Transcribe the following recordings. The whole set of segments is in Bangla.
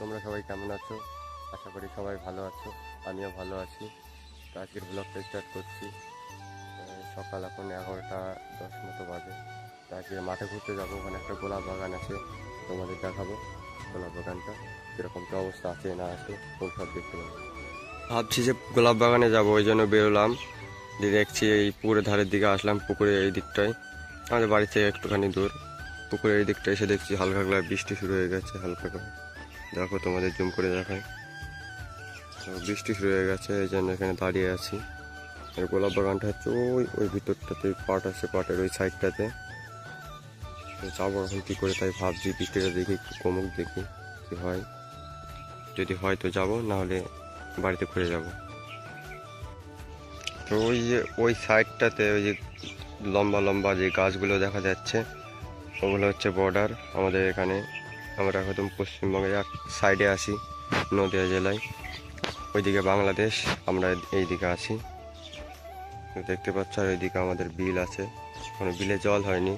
তোমরা সবাই কেমন আছো? আশা করি সবাই ভালো আছো, আমিও ভালো আছি। তো আজকের ব্লগটা স্টার্ট করছি। সকাল এখন 11টা 10 মতো বাজে। তো আজকে মাঠে ঘুরতে যাবো, ওখানে একটা গোলাপ বাগান আছে, তোমাদের দেখাবো গোলাপ বাগানটা কীরকম কী অবস্থা আছে না আছে কোন সব দেখতে পাবো। ভাবছি যে গোলাপ বাগানে যাবো, ওই জন্য বেরোলাম। দেখছি এই পুকুরের ধারের দিকে আসলাম, পুকুরের এই দিকটায় আমাদের বাড়ি থেকে একটুখানি দূর। পুকুরের এই দিকটা এসে দেখছি হালকা হালকা বৃষ্টি শুরু হয়ে গেছে, হালকা করে দেখো, তোমাদের জুম করে দেখাই। তো বৃষ্টি শুরু হয়ে গেছে, এই জন্য এখানে দাঁড়িয়ে আছি। আর গোলাপ বাগানটা হচ্ছে ওই ভিতরটাতে পাট আছে, পাটের ওই সাইডটাতে। তো যাবো এখন কী করে, তাই ভাবছি বৃষ্টিটা দেখি একটু কমুক, দেখি কী হয়। যদি হয় তো যাবো, নাহলে বাড়িতে ঘুরে যাব। তো ওই যে ওই সাইডটাতে ওই যে লম্বা লম্বা যে গাছগুলো দেখা যাচ্ছে, ওগুলো হচ্ছে বর্ডার আমাদের এখানে। আমরা একদম পশ্চিমবঙ্গের এক সাইডে আছি, নদিয়া জেলায়। ওইদিকে বাংলাদেশ, আমরা এই দিকে আছি। দেখতে পাচ্ছ, আর ওইদিকে আমাদের বিল আছে, কোনো বিলে জল হয়নি।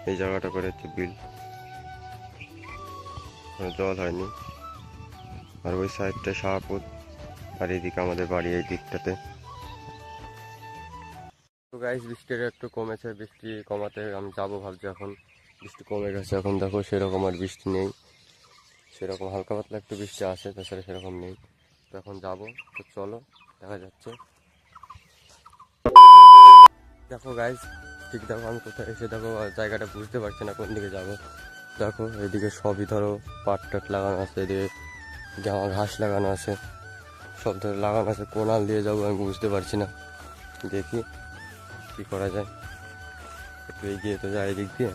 এই জায়গাটা করে হচ্ছে বিল, কোনো জল হয়নি। আর ওই সাইডটা শাহপুর, আর এইদিকে আমাদের বাড়ি এই দিকটাতে। তো গাইস, বৃষ্টিটা একটু কমেছে, বৃষ্টি কমাতে আমি যাবো ভাবছি। এখন বৃষ্টি কমে গেছে, এখন দেখো সেরকম আর বৃষ্টি নেই। সেরকম হালকা পাতলা একটু বৃষ্টি আসে, তাছাড়া সেরকম নেই। তো এখন যাবো, তো চলো দেখা যাচ্ছে। দেখো গাইস, ঠিক দেখো আমি কোথায় এসে, দেখো জায়গাটা বুঝতে পারছি না কোন দিকে যাবো। দেখো এদিকে সবই ধরো পাট টাট লাগানো আছে, এদিকে জামা ঘাস লাগানো আছে, সব ধরে লাগানো আছে। কোনাল দিয়ে যাবো আমি বুঝতে পারছি না, দেখি কি করা যায়। একটু এগিয়ে তো যায় এদিক দিয়ে,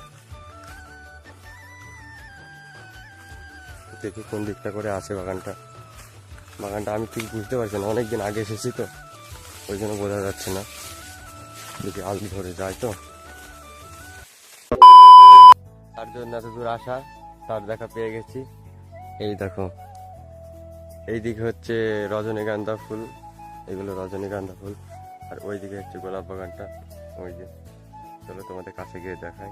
দেখি কোন দিকটা করে আছে বাগানটা। বাগানটা আমি ঠিক বুঝতে পারছি না, অনেকদিন আগে এসেছি তো, ওই জন্য বোঝা যাচ্ছে না। দেখি আলু ধরে যায় তো, তার জন্য এত দূর আসা, তার দেখা পেয়ে গেছি। এই দেখো এইদিকে হচ্ছে রজনীগন্ধা ফুল, এগুলো রজনীগন্ধা ফুল। আর ওইদিকে হচ্ছে গোলাপ বাগানটা, ওই যে। চলো তোমাদের কাছে গিয়ে দেখাই।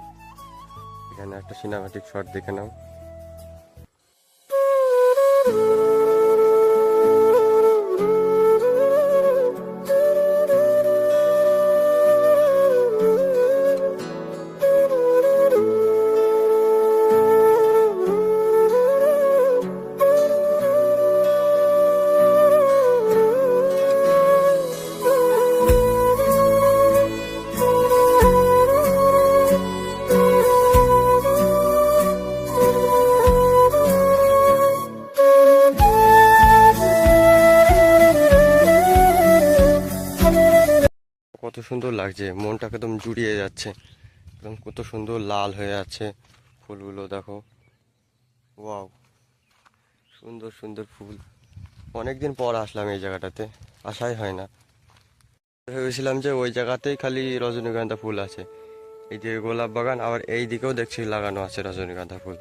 এখানে একটা সিনেমাটিক শট দেখে নাও। কত সুন্দর লাগছে, মনটাকে একদম জুড়িয়ে যাচ্ছে, একদম কত সুন্দর লাল হয়ে আছে ফুলগুলো, দেখো। ওয়াও, সুন্দর সুন্দর ফুল। অনেকদিন পর আসলাম এই জায়গাটাতে, আসাই হয় না। ভেবেছিলাম যে ওই জায়গাতেই খালি রজনীগন্ধা ফুল আছে, এই যে গোলাপ বাগান, আবার এই দিকেও দেখছি লাগানো আছে রজনীগন্ধা ফুল।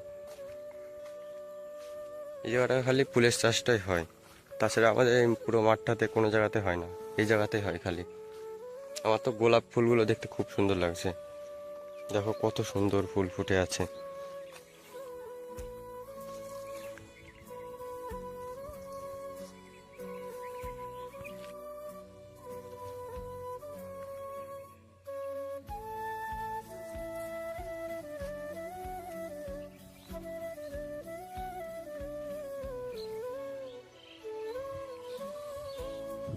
এই জায়গাটা খালি ফুলের চাষটাই হয়, তাছাড়া আমাদের এই পুরো মাঠটাতে কোনো জায়গাতে হয় না, এই জায়গাতেই হয় খালি। আমার তো গোলাপ ফুলগুলো দেখতে খুব সুন্দর লাগছে, দেখো কত সুন্দর ফুল ফুটে আছে।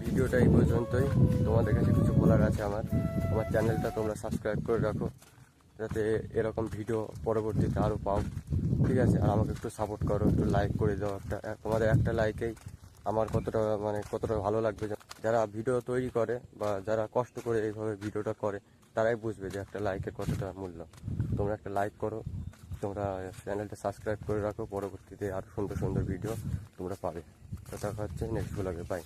ভিডিওটা এই পর্যন্তই। তোমাদের কাছে কিছু বলার আছে আমার। আমার চ্যানেলটা তোমরা সাবস্ক্রাইব করে রাখো, যাতে এরকম ভিডিও পরবর্তীতে আরও পাও, ঠিক আছে? আর আমাকে একটু সাপোর্ট করো, একটু লাইক করে দাও। তোমাদের একটা লাইকেই আমার কতটা ভালো লাগবে। যারা ভিডিও তৈরি করে বা যারা কষ্ট করে এইভাবে ভিডিওটা করে, তারাই বুঝবে যে একটা লাইকের কতটা মূল্য। তোমরা একটা লাইক করো, তোমরা চ্যানেলটা সাবস্ক্রাইব করে রাখো, পরবর্তীতে আরও সুন্দর সুন্দর ভিডিও তোমরা পাবে। তো দেখা হচ্ছে নেক্সট ব্লগে, বাই।